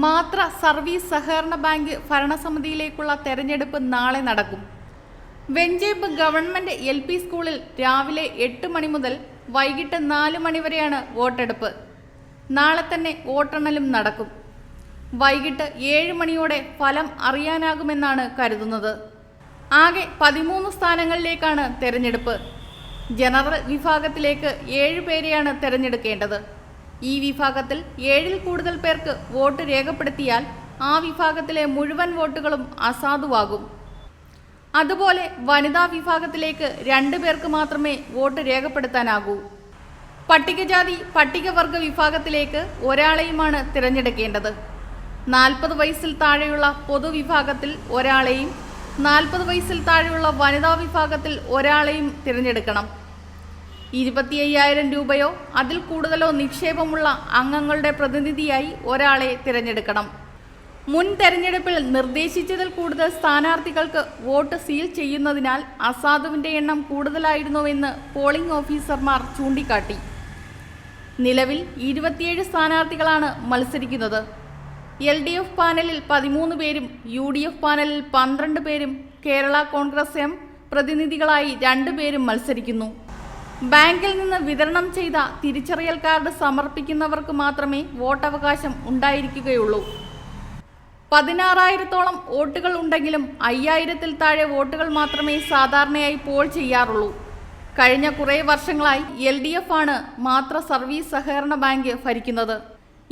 മാത്ര സർവീസ് സഹകരണ ബാങ്ക് ഭരണസമിതിയിലേക്കുള്ള തെരഞ്ഞെടുപ്പ് നാളെ നടക്കും. വെഞ്ചേപ്പ് ഗവൺമെന്റ് LP സ്കൂളിൽ രാവിലെ 8 മണി മുതൽ വൈകിട്ട് 4 മണി വരെയാണ് വോട്ടെടുപ്പ്. നാളെ തന്നെ വോട്ടെണ്ണലും നടക്കും. വൈകിട്ട് 7 മണിയോടെ ഫലം അറിയാനാകുമെന്നാണ് കരുതുന്നത്. ആകെ 13 സ്ഥാനങ്ങളിലേക്കാണ് തെരഞ്ഞെടുപ്പ്. ജനറൽ വിഭാഗത്തിലേക്ക് 7 പേരെയാണ് തെരഞ്ഞെടുക്കേണ്ടത്. ഈ വിഭാഗത്തിൽ 7-ൽ കൂടുതൽ പേർക്ക് വോട്ട് രേഖപ്പെടുത്തിയാൽ ആ വിഭാഗത്തിലെ മുഴുവൻ വോട്ടുകളും അസാധുവാകും. അതുപോലെ വനിതാ വിഭാഗത്തിലേക്ക് 2 പേർക്ക് മാത്രമേ വോട്ട് രേഖപ്പെടുത്താനാകൂ. പട്ടികജാതി പട്ടികവർഗ വിഭാഗത്തിലേക്ക് ഒരാളെയുമാണ് തിരഞ്ഞെടുക്കേണ്ടത്. 40 വയസ്സിൽ താഴെയുള്ള പൊതുവിഭാഗത്തിൽ ഒരാളെയും 40 വയസ്സിൽ താഴെയുള്ള വനിതാ വിഭാഗത്തിൽ ഒരാളെയും തിരഞ്ഞെടുക്കണം. 25,000 രൂപയോ അതിൽ കൂടുതലോ നിക്ഷേപമുള്ള അംഗങ്ങളുടെ പ്രതിനിധിയായി ഒരാളെ തിരഞ്ഞെടുക്കണം. മുൻ തെരഞ്ഞെടുപ്പിൽ നിർദ്ദേശിച്ചതിൽ കൂടുതൽ സ്ഥാനാർത്ഥികൾക്ക് വോട്ട് സീൽ ചെയ്യുന്നതിനാൽ അസാധുവിന്റെ എണ്ണം കൂടുതലായിരുന്നുവെന്ന് പോളിംഗ് ഓഫീസർമാർ ചൂണ്ടിക്കാട്ടി. നിലവിൽ 27 സ്ഥാനാർത്ഥികളാണ് മത്സരിക്കുന്നത്. LDF പാനലിൽ 13 പേരും UDF പാനലിൽ 12 പേരും കേരള കോൺഗ്രസ് M പ്രതിനിധികളായി 2 പേരും മത്സരിക്കുന്നു. ബാങ്കിൽ നിന്ന് വിതരണം ചെയ്ത തിരിച്ചറിയൽ കാർഡ് സമർപ്പിക്കുന്നവർക്ക് മാത്രമേ വോട്ടവകാശം ഉണ്ടായിരിക്കുകയുള്ളൂ. 16,000-ഓളം വോട്ടുകൾ ഉണ്ടെങ്കിലും 5,000-ൽ താഴെ വോട്ടുകൾ മാത്രമേ സാധാരണയായി പോൾ ചെയ്യാറുള്ളൂ. കഴിഞ്ഞ കുറേ വർഷങ്ങളായി LDF ആണ് മാത്ര സർവീസ് സഹകരണ ബാങ്ക് ഭരിക്കുന്നത്.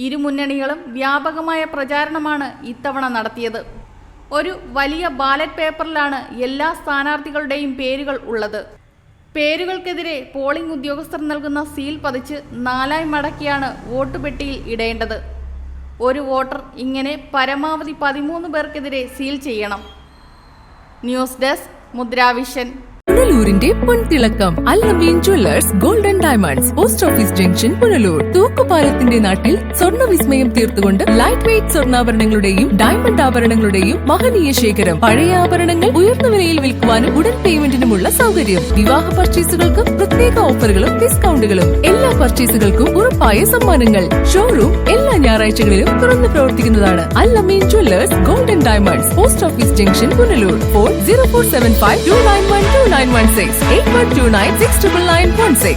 ഇരു മുന്നണികളും വ്യാപകമായ പ്രചാരണമാണ് ഇത്തവണ നടത്തിയത്. ഒരു വലിയ ബാലറ്റ് പേപ്പറിലാണ് എല്ലാ സ്ഥാനാർത്ഥികളുടെയും പേരുകൾ ഉള്ളത്. പേരുകൾക്കെതിരെ പോളിംഗ് ഉദ്യോഗസ്ഥർ നൽകുന്ന സീൽ പതിച്ച് 4ആയി മടക്കിയാണ് വോട്ട് പെട്ടിയിൽ ഇടേണ്ടത്. ഒരു വോട്ടർ ഇങ്ങനെ പരമാവധി 13 പേർക്കെതിരെ സീൽ ചെയ്യണം. News desk Mudravision. പുനലൂരിന്റെ പൊൻതിളക്കം Al Ameen jewellers golden diamonds, post office junction, Punalur. തൂക്കുപാലത്തിന്റെ നാട്ടിൽ സ്വർണ്ണ വിസ്മയം തീർത്തുകൊണ്ട് ലൈറ്റ് വെയ്റ്റ് സ്വർണ്ണാഭരണങ്ങളുടെയും ഡയമണ്ട് ആഭരണങ്ങളുടെയും മഹനീയ ശേഖരം. പഴയ ആഭരണങ്ങൾ ഉയർന്ന വിലയിൽ വിൽക്കുവാനും ഉടൻ പേയ്മെന്റിനുമുള്ള സൗകര്യം. വിവാഹ പർച്ചേസുകൾക്ക് പ്രത്യേക ഓഫറുകളും ഡിസ്കൗണ്ടുകളും. എല്ലാ പർച്ചേസുകൾക്കും ഉറപ്പായ സമ്മാനങ്ങൾ. ഷോറൂം എല്ലാ ഞായറാഴ്ചകളിലും തുറന്നു പ്രവർത്തിക്കുന്നതാണ്. Al Ameen jewellers golden diamonds, post office junction, Punalur. Phone 0475 291 2916 8129 69916.